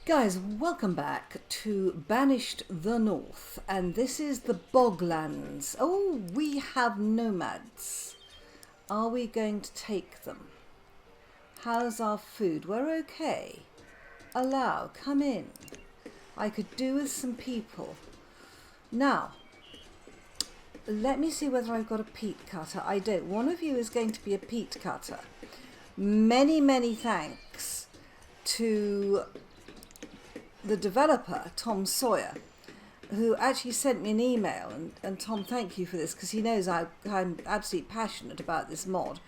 Guys, welcome back to Banished the North, and this is the Boglands. Oh, we have nomads. Are we going to take them? How's our food? We're okay. Allow, come in. I could do with some people. Now, let me see whether I've got a peat cutter. I don't. One of you is going to be a peat cutter. Many thanks to the developer, Tom Sawyer, who actually sent me an email, and Tom, thank you for this, because he knows I'm absolutely passionate about this mod.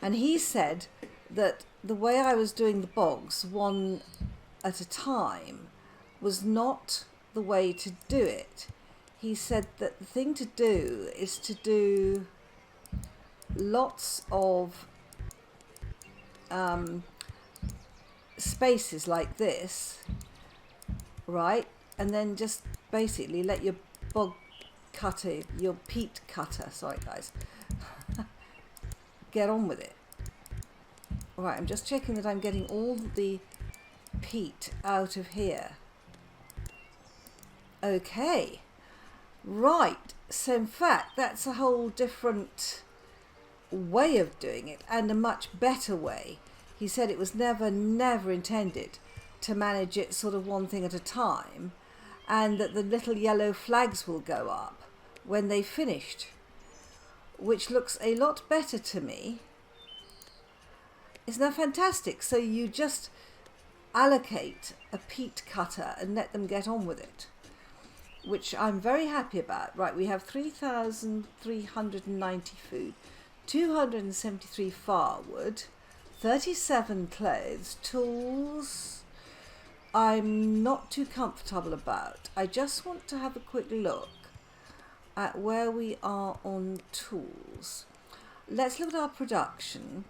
And he said that the way I was doing the bogs one at a time was not the way to do it. He said that the thing to do is to do lots of spaces like this, right, and then just basically let your bog cutter, your peat cutter, sorry guys, get on with it. Right, I'm just checking that I'm getting all the peat out of here. Okay, right, so in fact that's a whole different way of doing it, and a much better way. He said it was never intended to manage it sort of one thing at a time, and that the little yellow flags will go up when they finished, which looks a lot better to me. Isn't that fantastic? So you just allocate a peat cutter and let them get on with it, which I'm very happy about. Right, we have 3,390 food, 273 firewood, 37 clothes, tools I'm not too comfortable about. I just want to have a quick look at where we are on tools. Let's look at our production.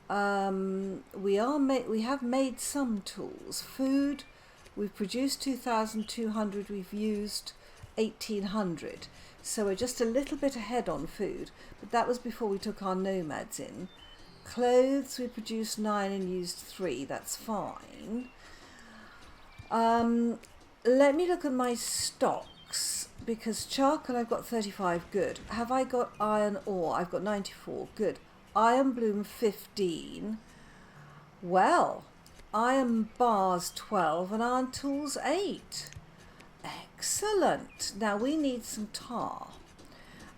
We have made some tools. Food, we've produced 2,200, we've used 1,800. So we're just a little bit ahead on food, but that was before we took our nomads in. Clothes, we produced 9 and used 3, that's fine. Let me look at my stocks, because charcoal I've got 35, good. Have I got iron ore? I've got 94, good. Iron bloom 15, well, iron bars 12 and iron tools 8. Excellent. Now we need some tar,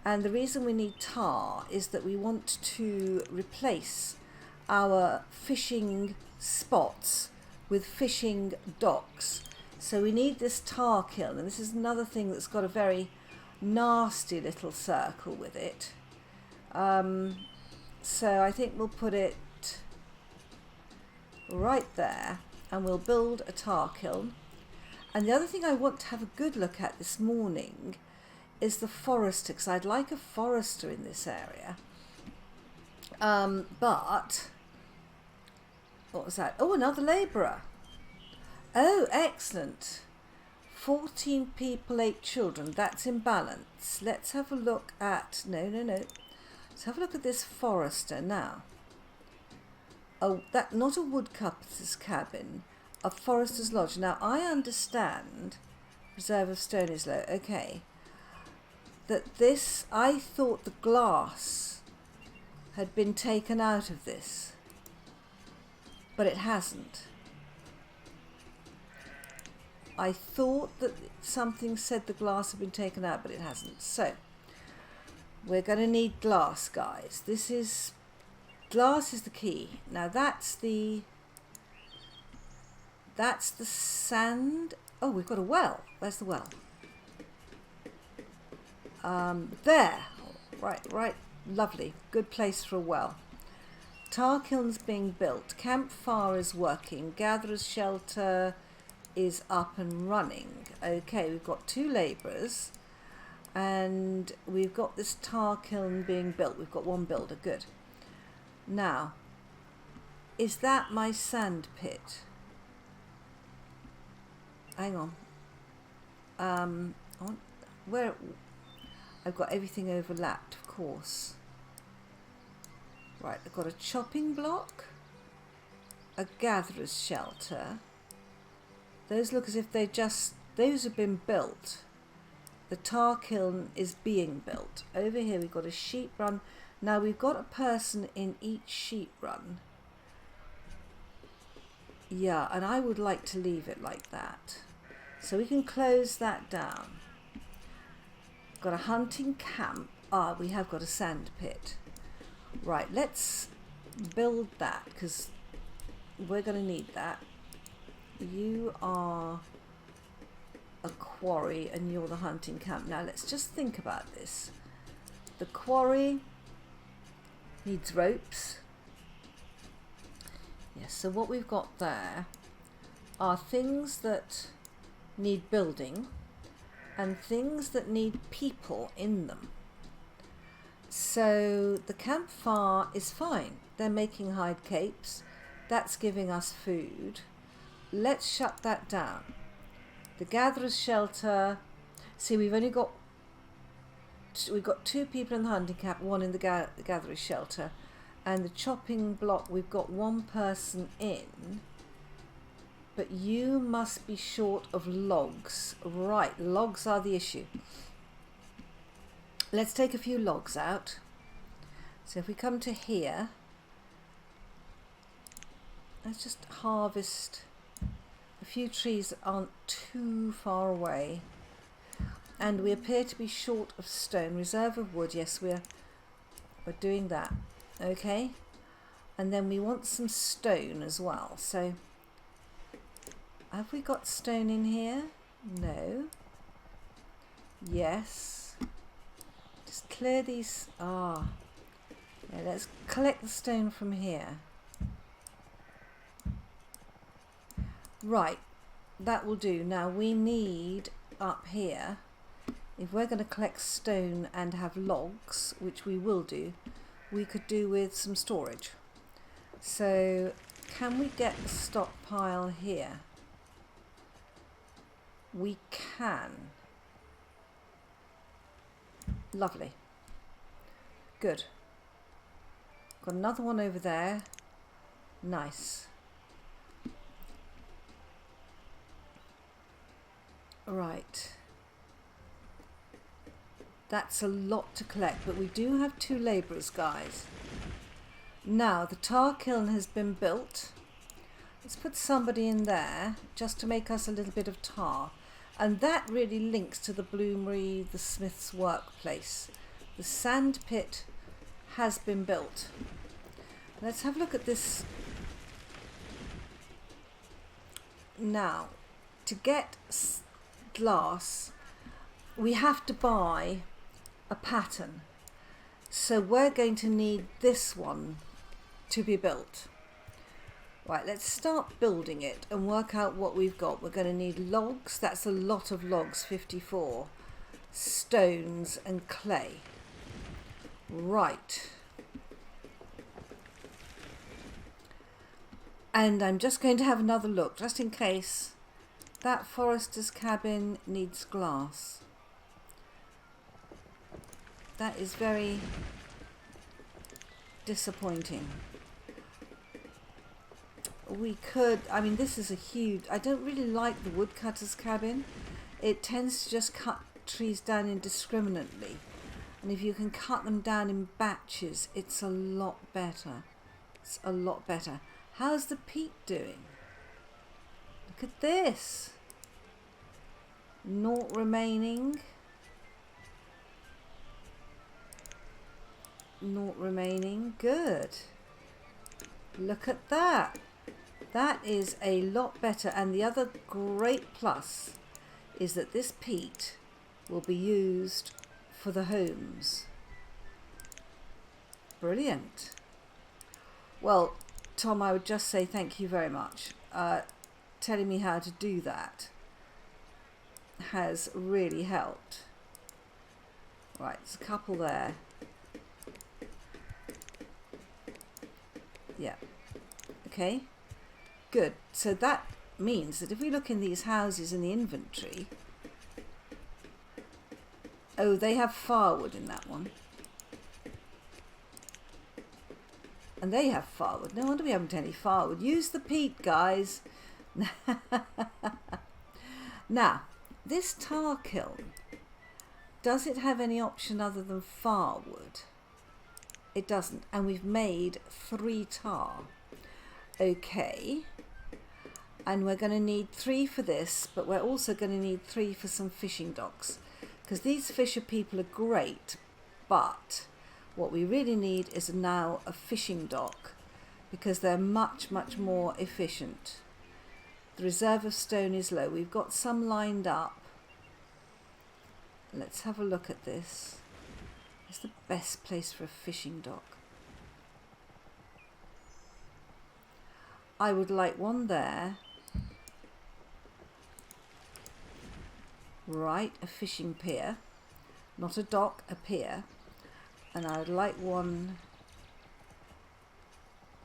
and the reason we need tar is that we want to replace our fishing spots with fishing docks. So we need this tar kiln, and this is another thing that's got a very nasty little circle with it. So I think we'll put it right there, and we'll build a tar kiln. And the other thing I want to have a good look at this morning is the forester, because I'd like a forester in this area. But what was that? Oh, another labourer. Oh, excellent. 14 people, 8 children. That's in balance. Let's have a look at... No. Let's have a look at this forester now. Oh, that, not a woodcutter's cabin, a forester's lodge. Now, I understand, reserve of stone is low, okay, that this, I thought the glass had been taken out of this, but it hasn't. I thought that something said the glass had been taken out, but it hasn't. So, we're going to need glass, guys. Glass is the key. Now that's the sand. Oh, we've got a well. Where's the well? There. Right. Lovely. Good place for a well. Tar kiln's being built. Campfire is working. Gatherer's shelter is up and running. Okay, we've got 2 labourers, and we've got this tar kiln being built. We've got 1 builder. Good. Now, is that my sand pit? Hang on. Where? I've got everything overlapped, of course. Right, I've got a chopping block, a gatherer's shelter, Those look as if those have been built. The tar kiln is being built. Over here we've got a sheep run. Now we've got a person in each sheep run. Yeah, and I would like to leave it like that. So we can close that down. Got a hunting camp. Ah, we have got a sand pit. Right, let's build that because we're going to need that. You are a quarry and you're the hunting camp. Now let's just think about this. The quarry needs ropes. Yes, so what we've got there are things that need building and things that need people in them. So the campfire is fine. They're making hide capes. That's giving us food. Let's shut that down. The gatherer's shelter. See, we've got 2 people in the hunting camp, 1 in the gatherer's shelter. And the chopping block, we've got 1 person in. But you must be short of logs. Right, logs are the issue. Let's take a few logs out. So if we come to here, let's just harvest a few trees that aren't too far away. And we appear to be short of stone. Reserve of wood, yes, we're doing that. Okay, and then we want some stone as well. So have we got stone in here? No. Yes. Just clear these. Yeah, let's collect the stone from here. Right, that will do. Now we need up here, if we're going to collect stone and have logs, which we will do, we could do with some storage. So can we get a stockpile here? We can. Lovely. Good. Got another one over there. Nice. Right. That's a lot to collect, but we do have 2 labourers, guys. Now, the tar kiln has been built. Let's put somebody in there just to make us a little bit of tar. And that really links to the bloomery, the smith's workplace. The sand pit has been built. Let's have a look at this. Now, to get glass, we have to buy a pattern. So we're going to need this one to be built. Right, let's start building it and work out what we've got. We're going to need logs. That's a lot of logs, 54. Stones and clay. Right. And I'm just going to have another look, just in case. That forester's cabin needs glass. That is very disappointing. We could, I mean, this is a huge, I don't really like the woodcutter's cabin. It tends to just cut trees down indiscriminately. And if you can cut them down in batches, it's a lot better. It's a lot better. How's the peat doing? Look at this. 0 remaining. 0 remaining. Good. Look at that. That is a lot better. And the other great plus is that this peat will be used for the homes. Brilliant. Well, Tom, I would just say thank you very much. Telling me how to do that has really helped. Right, there's a couple there. Yeah. Okay. Good. So that means that if we look in these houses in the inventory, oh, they have firewood in that one. And they have firewood. No wonder we haven't any firewood. Use the peat, guys. Now, this tar kiln, does it have any option other than firewood? It doesn't, and we've made 3 tar. Okay, and we're going to need 3 for this, but we're also going to need 3 for some fishing docks, because these fisher people are great, but what we really need is now a fishing dock, because they're much, much more efficient. The reserve of stone is low. We've got some lined up. Let's have a look at this. It's the best place for a fishing dock. I would like one there. Right, a fishing pier. Not a dock, a pier. And I would like one.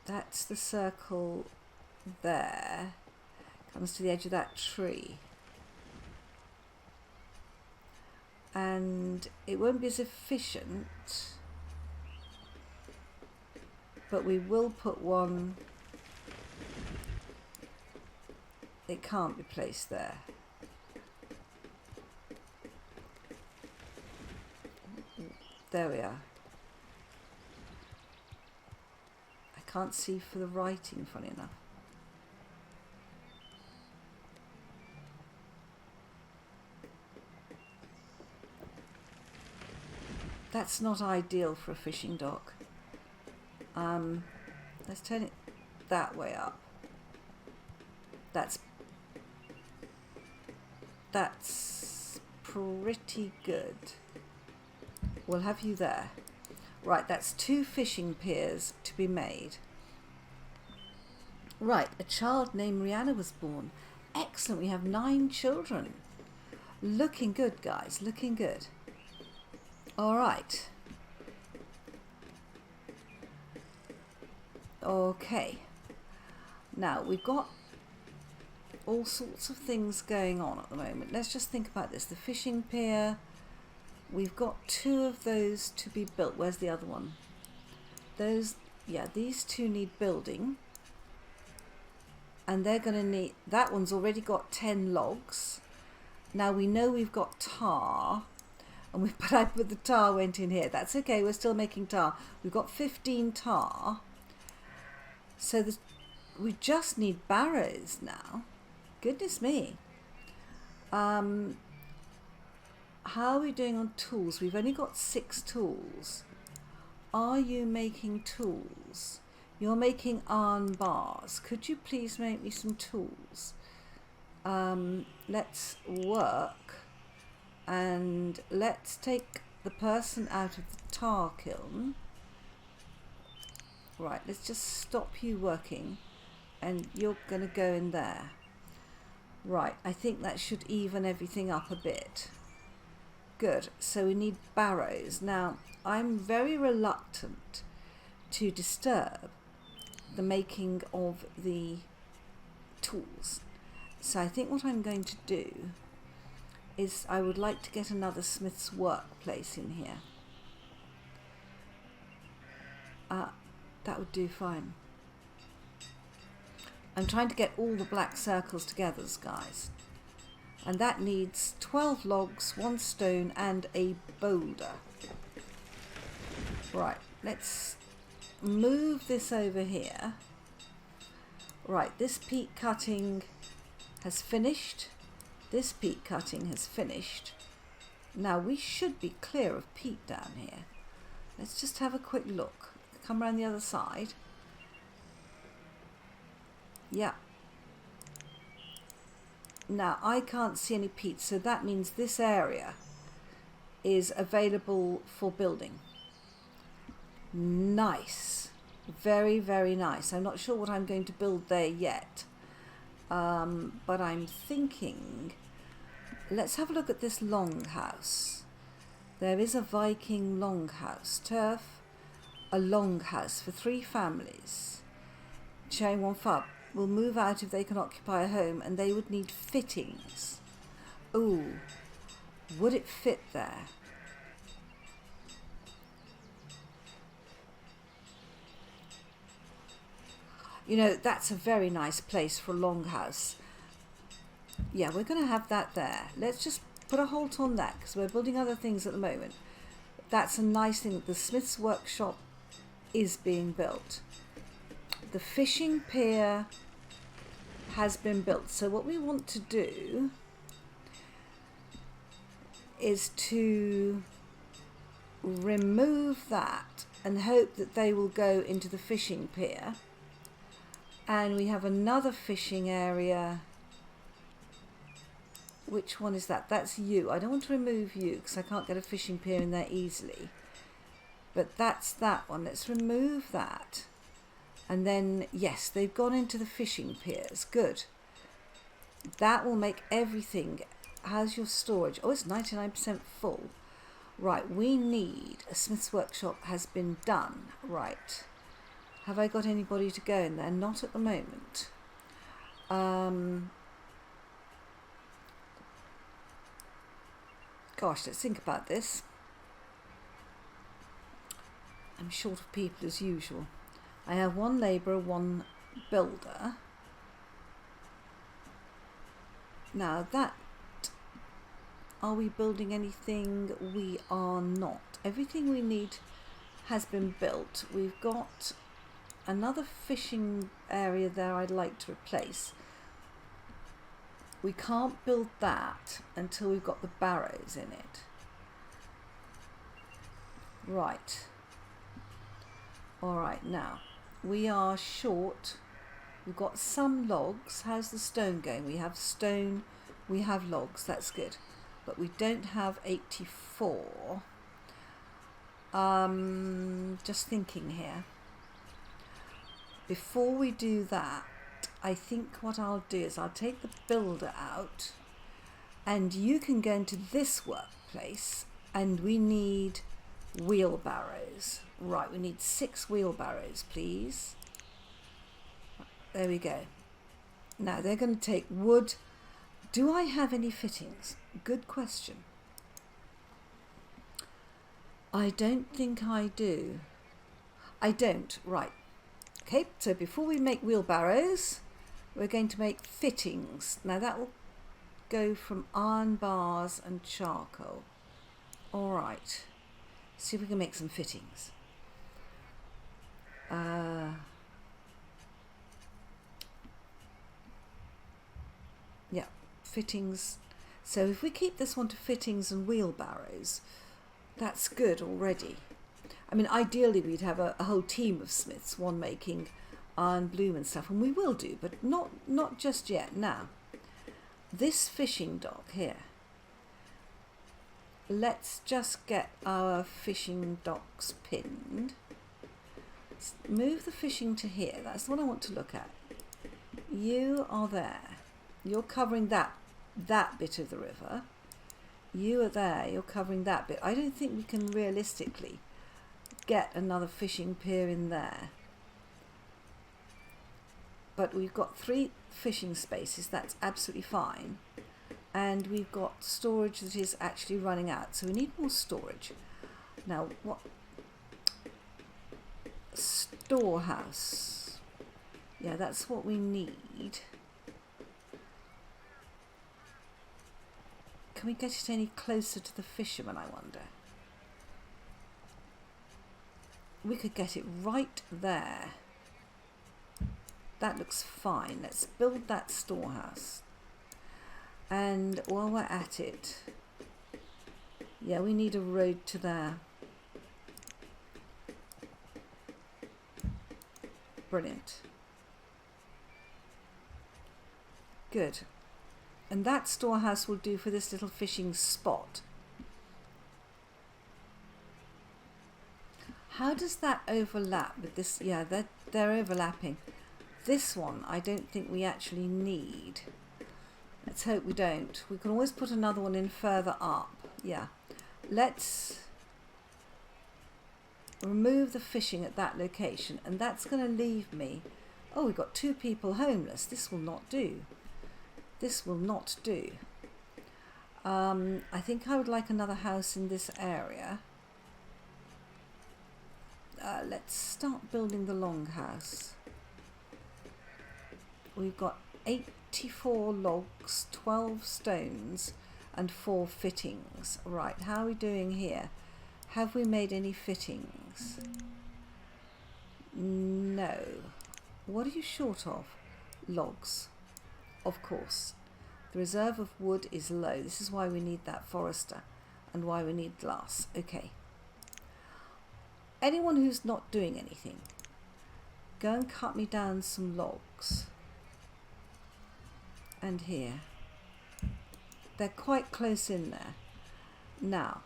That's the circle there. Comes to the edge of that tree. And it won't be as efficient, but we will put one. It can't be placed there. There we are. I can't see for the writing, funny enough. That's not ideal for a fishing dock. Let's turn it that way up. That's pretty good. We'll have you there. Right, that's 2 fishing piers to be made. Right, a child named Rihanna was born. Excellent, we have 9 children. Looking good, guys, looking good. All right. Okay. Now, we've got all sorts of things going on at the moment. Let's just think about this. The fishing pier, we've got 2 of those to be built. Where's the other one? Those, yeah, these 2 need building. And they're going to need, that one's already got 10 logs. Now we know we've got tar. But I put the tar went in here. That's okay, we're still making tar. We've got 15 tar. So we just need barrows now. Goodness me. How are we doing on tools? We've only got 6 tools. Are you making tools? You're making iron bars. Could you please make me some tools? Let's work. And let's take the person out of the tar kiln. Right, let's just stop you working, and you're going to go in there. Right, I think that should even everything up a bit. Good, so we need barrows. Now, I'm very reluctant to disturb the making of the tools. So I think what I'm going to do is I would like to get another smith's workplace in here. That would do fine. I'm trying to get all the black circles together, guys. And that needs 12 logs, 1 stone and a boulder. Right, let's move this over here. Right, this peat cutting has finished. This peat cutting has finished. Now we should be clear of peat down here. Let's just have a quick look. Come around the other side. Yeah. Now I can't see any peat, so that means this area is available for building. Nice. Very, very nice. I'm not sure what I'm going to build there yet. But I'm thinking, let's have a look at this longhouse. There is a Viking longhouse. Turf, a longhouse for 3 families. Sharing 1 fob. Will move out if they can occupy a home, and they would need fittings. Ooh, would it fit there? You know, that's a very nice place for a longhouse. Yeah, we're going to have that there. Let's just put a halt on that because we're building other things at the moment. That's a nice thing. The Smith's workshop is being built. The fishing pier has been built. So what we want to do is to remove that and hope that they will go into the fishing pier. And we have another fishing area. Which one is that? That's you. I don't want to remove you because I can't get a fishing pier in there easily. But that's that one. Let's remove that. And then, yes, they've gone into the fishing piers. Good. That will make everything. How's your storage? Oh, it's 99% full. Right, we need a Smith's workshop has been done. Right. Have I got anybody to go in there? Not at the moment. Gosh, let's think about this. I'm short of people as usual. I have one labourer, one builder. Now that, are we building anything? We are not. Everything we need has been built. We've got another fishing area there I'd like to replace. We can't build that until we've got the barrows in it. Right. Alright, now we are short. We've got some logs. How's the stone going? We have stone, we have logs, that's good. But we don't have 84. Just thinking here. Before we do that, I think what I'll do is I'll take the builder out and you can go into this workplace and we need wheelbarrows. Right, we need 6 wheelbarrows, please. There we go. Now they're going to take wood. Do I have any fittings? Good question. I don't think I do. I don't. Right. Okay, so before we make wheelbarrows, we're going to make fittings. Now that will go from iron bars and charcoal. All right. See if we can make some fittings. Yeah, fittings. So if we keep this one to fittings and wheelbarrows, that's good already. I mean, ideally we'd have a whole team of smiths, one making iron bloom and stuff, and we will do, but not just yet. Now, this fishing dock here. Let's just get our fishing docks pinned. Let's move the fishing to here. That's what I want to look at. You are there. You're covering that bit of the river. You are there. You're covering that bit. I don't think we can realistically get another fishing pier in there. But we've got 3 fishing spaces. That's absolutely fine. And we've got storage that is actually running out. So we need more storage. Now, what? Storehouse. Yeah, that's what we need. Can we get it any closer to the fishermen, I wonder? We could get it right there. That looks fine. Let's build that storehouse. And while we're at it, yeah, we need a road to there. Brilliant. Good. And that storehouse will do for this little fishing spot. How does that overlap with this? Yeah, they're overlapping. This one, I don't think we actually need. Let's hope we don't. We can always put another one in further up. Yeah. Let's remove the fishing at that location. And that's going to leave me... Oh, we've got 2 people homeless. This will not do. This will not do. I think I would like another house in this area. Let's start building the longhouse. We've got 84 logs, 12 stones and 4 fittings. Right, how are we doing here? Have we made any fittings? No. What are you short of? Logs, of course. The reserve of wood is low. This is why we need that forester and why we need glass. Okay. Anyone who's not doing anything, go and cut me down some logs. And here. They're quite close in there. Now,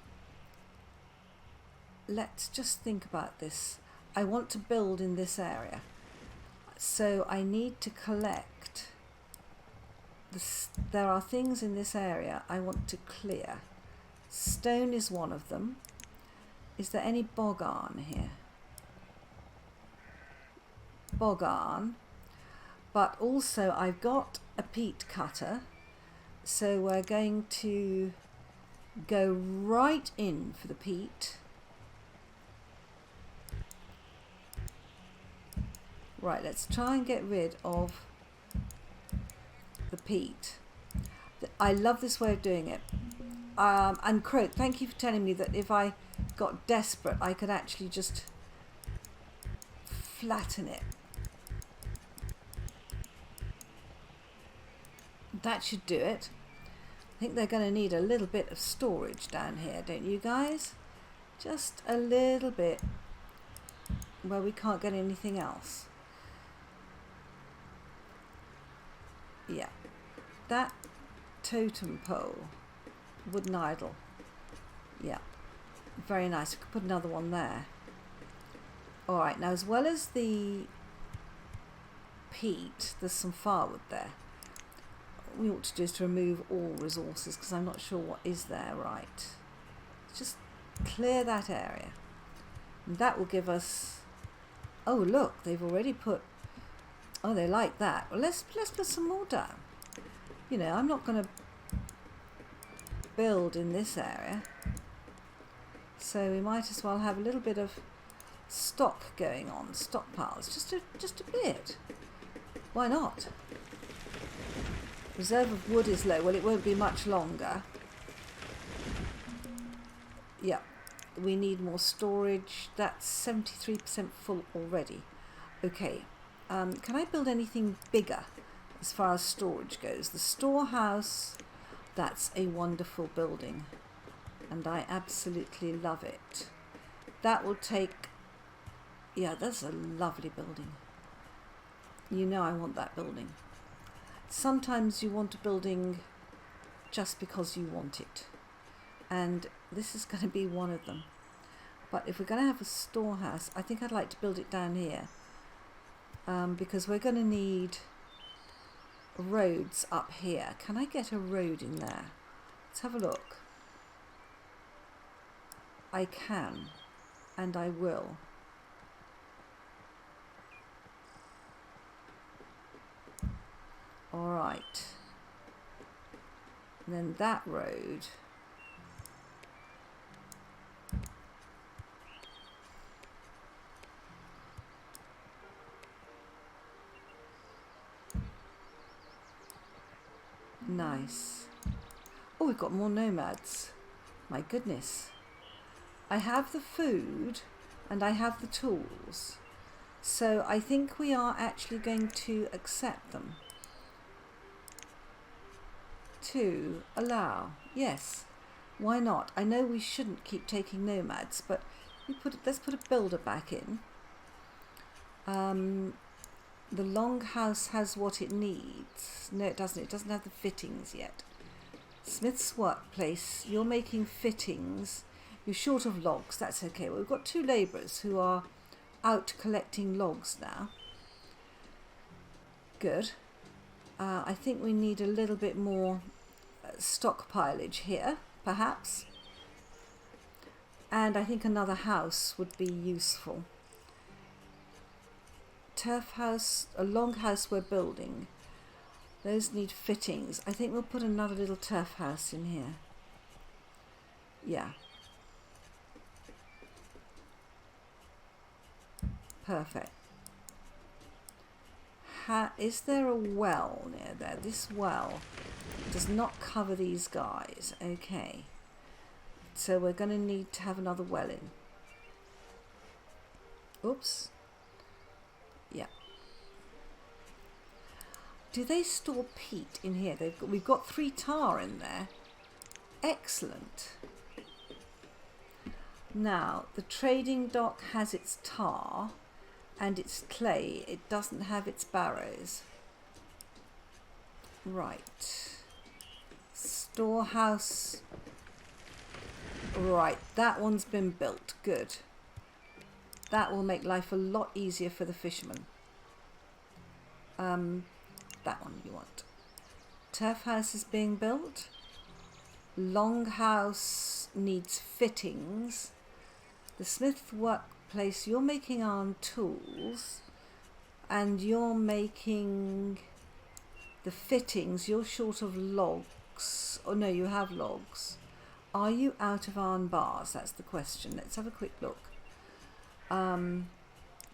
let's just think about this. I want to build in this area. So I need to collect this. There are things in this area I want to clear. Stone is one of them. Is there any bogarn here? Bogarn. But also I've got a peat cutter. So we're going to go right in for the peat. Right, let's try and get rid of the peat. I love this way of doing it. And Croak, thank you for telling me that if I got desperate, I could actually just flatten it. That should do it. I think they're going to need a little bit of storage down here, don't you guys? Just a little bit where we can't get anything else. Yeah, that totem pole, wooden idol. Yeah, very nice. We could put another one there. All right, now as well as the peat, there's some firewood there. What we ought to do is to remove all resources because I'm not sure what is there. Right, just clear that area, and that will give us. Oh look, they've already put. Oh, they like that. Well, let's put some more down. You know, I'm not going to build in this area, so we might as well have a little bit of stock going on, stockpiles, just a bit. Why not? Reserve of wood is low. Well, it won't be much longer. Yeah, we need more storage. That's 73% full already. Okay. Can I build anything bigger as far as storage goes? The storehouse, that's a wonderful building and I absolutely love it. That will take, yeah, that's a lovely building. You know I want that building. Sometimes you want a building just because you want it, and this is going to be one of them. But if we're going to have a storehouse, I think I'd like to build it down here. Because we're going to need roads up here. Can I get a road in there? Let's have a look. I can, and I will. All right. And then that road. Nice. Oh, we've got more nomads. My goodness. I have the food and I have the tools. So I think we are actually going to accept them. To allow. Yes. Why not? I know we shouldn't keep taking nomads, but let's put a builder back in. The longhouse has what it needs. No, it doesn't. It doesn't have the fittings yet. Smith's workplace. You're making fittings. You're short of logs. That's okay. Well, we've got 2 labourers who are out collecting logs now. Good. I think we need a little bit more stockpilage here, perhaps. And I think another house would be useful. Turf house, a long house we're building. Those need fittings. I think we'll put another little turf house in here. Yeah. Perfect. is there a well near there? This well does not cover these guys. Okay. So we're going to need to have another well in. Oops. Yeah. Do they store peat in here? We've got 3 tar in there. Excellent. Now, the trading dock has its tar and its clay. It doesn't have its barrows. Right. Storehouse. Right, that one's been built. Good. That will make life a lot easier for the fishermen. That one you want. Turf house is being built. Longhouse needs fittings. The smith workplace, you're making iron tools and you're making the fittings. You're short of logs. Oh no, you have logs. Are you out of iron bars? That's the question. Let's have a quick look.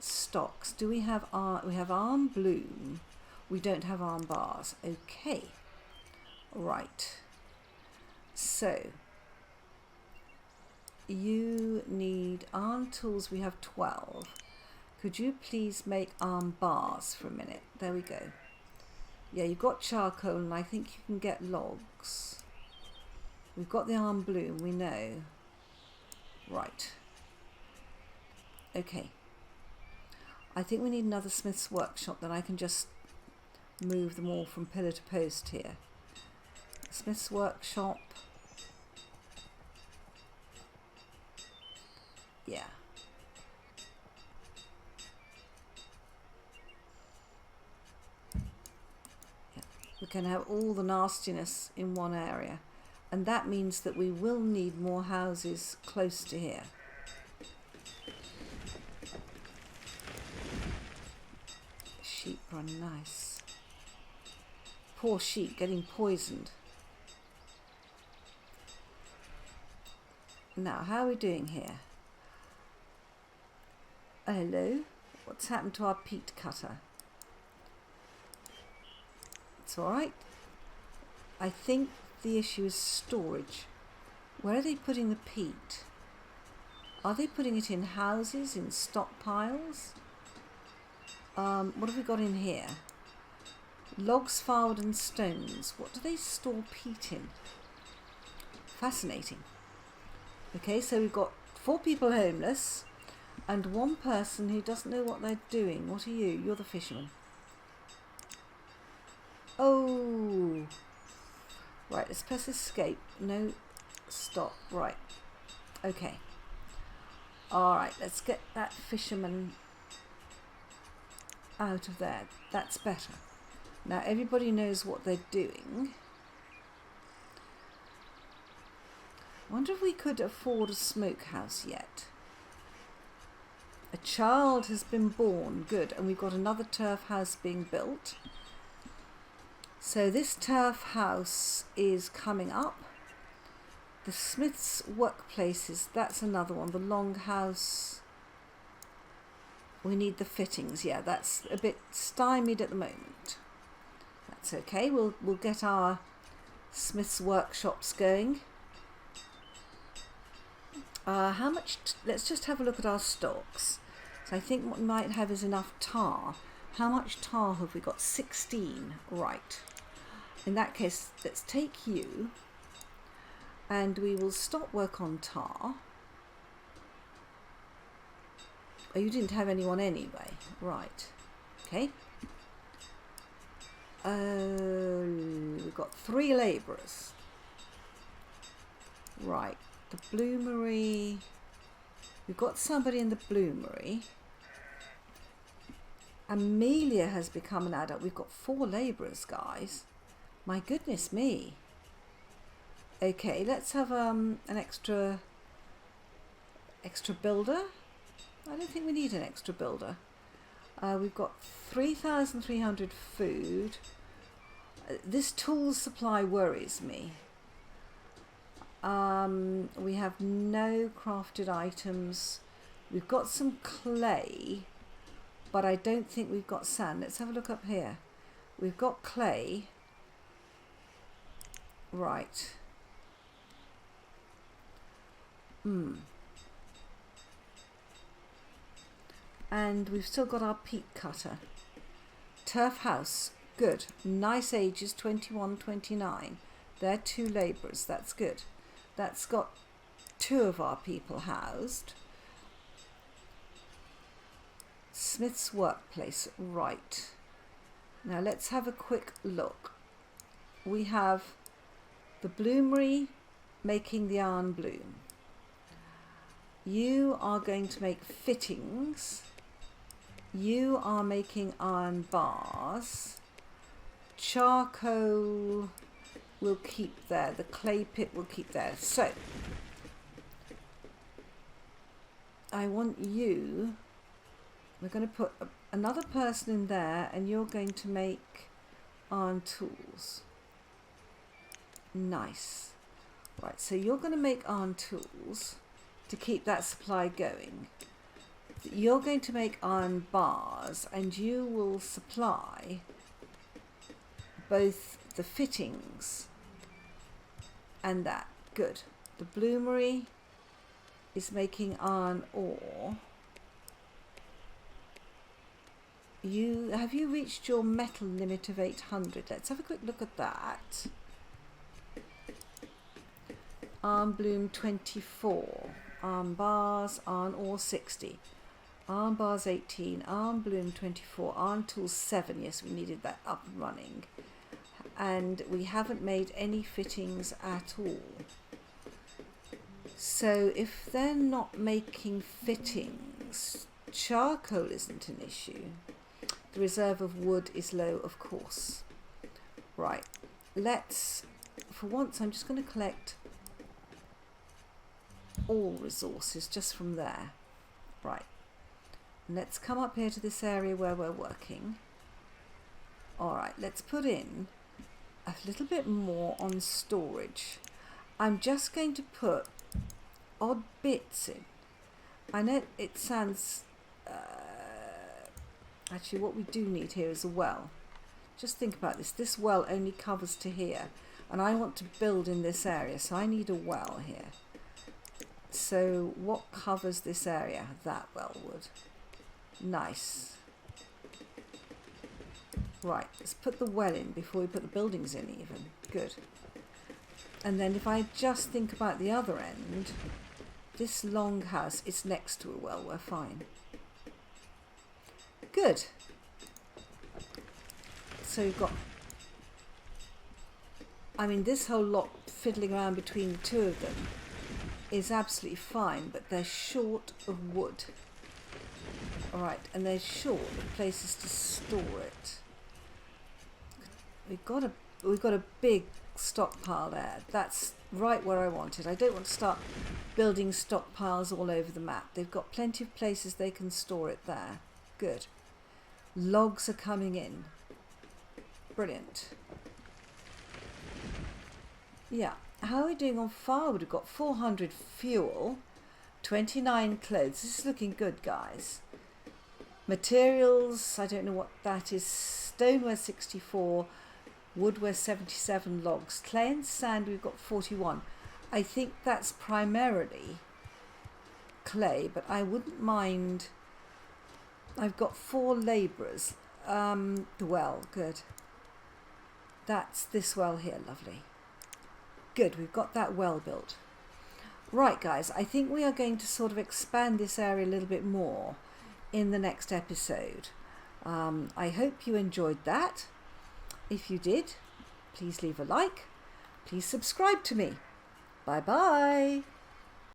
Stocks. Do we have iron? We have iron bloom. We don't have iron bars. Okay. Right. So you need iron tools. We have 12. Could you please make iron bars for a minute? There we go. Yeah, you've got charcoal and I think you can get logs. We've got the iron bloom, we know. Right. Okay. I think we need another smith's workshop, then I can just move them all from pillar to post here. Smith's workshop. Yeah. We can have all the nastiness in one area. And that means that we will need more houses close to here. Sheep run nice. Poor sheep getting poisoned. Now, how are we doing here? Hello? What's happened to our peat cutter? It's alright. I think the issue is storage. Where are they putting the peat? Are they putting it in houses, in stockpiles? What have we got in here? Logs, firewood and stones. What do they store peat in? Fascinating. Okay, so we've got 4 people homeless and 1 person who doesn't know what they're doing. What are you? You're the fisherman. Oh. Right, let's press escape. No, stop. Right. Okay. Alright, let's get that fisherman out of there. That's better. Now everybody knows what they're doing. I wonder if we could afford a smokehouse yet. A child has been born. Good. And we've got another turf house being built. So this turf house is coming up. The smith's workplaces, that's another one. The long house. We need the fittings. Yeah, that's a bit stymied at the moment. That's okay. We'll get our smith's workshops going. How much? Let's just have a look at our stocks. So I think what we might have is enough tar. How much tar have we got? 16. Right. In that case, let's take you and we will stop work on tar. Oh, you didn't have anyone anyway. Right. Okay. We've got 3 labourers. Right. The bloomery. We've got somebody in the bloomery. Amelia has become an adult. We've got 4 labourers, guys. My goodness me. Okay, let's have an extra builder. I don't think we need an extra builder. We've got 3,300 food. This tool supply worries me. We have no crafted items. We've got some clay, but I don't think we've got sand. Let's have a look up here. We've got clay. Right. And we've still got our peat cutter. Turf house. Good. Nice ages, 21, 29. They're 2 labourers. That's good. That's got 2 of our people housed. Smith's workplace. Right. Now let's have a quick look. We have the bloomery making the iron bloom. You are going to make fittings. You are making iron bars. Charcoal will keep there. The clay pit will keep there. So I want you, we're going to put another person in there, and you're going to make iron tools. Nice. Right, so you're going to make iron tools to keep that supply going. You're going to make iron bars, and you will supply both the fittings and that. Good. The bloomery is making iron ore. Have you reached your metal limit of 800? Let's have a quick look at that. Iron bloom 24. Iron bars, iron ore 60. Iron bars 18, iron bloom 24, iron tools 7. Yes, we needed that up and running. And we haven't made any fittings at all. So if they're not making fittings, charcoal isn't an issue. The reserve of wood is low, of course. Right, let's, for once, I'm just going to collect all resources just from there. Right. Let's come up here to this area where we're working. Alright, let's put in a little bit more on storage. I'm just going to put odd bits in. I know it sounds... actually, what we do need here is a well. Just think about this. This well only covers to here. And I want to build in this area, so I need a well here. So what covers this area? That well would. Nice. Right, let's put the well in before we put the buildings in even. Good. And then if I just think about the other end, this long house is next to a well, we're fine. Good. So you've got, I mean, this whole lot fiddling around between the 2 of them is absolutely fine, but they're short of wood. Alright, and they're short of places to store it. We've got a big stockpile there. That's right where I want it. I don't want to start building stockpiles all over the map. They've got plenty of places they can store it there. Good. Logs are coming in. Brilliant. Yeah. How are we doing on firewood? We've got 400 fuel, 29 clothes. This is looking good, guys. Materials, I don't know what that is. Stoneware 64, woodware 77, logs. Clay and sand, we've got 41. I think that's primarily clay, but I wouldn't mind. I've got 4 labourers. Well, good. That's this well here, lovely. Good, we've got that well built. Right, guys, I think we are going to sort of expand this area a little bit more in the next episode. I hope you enjoyed that. If you did, please leave a like. Please subscribe to me. Bye-bye.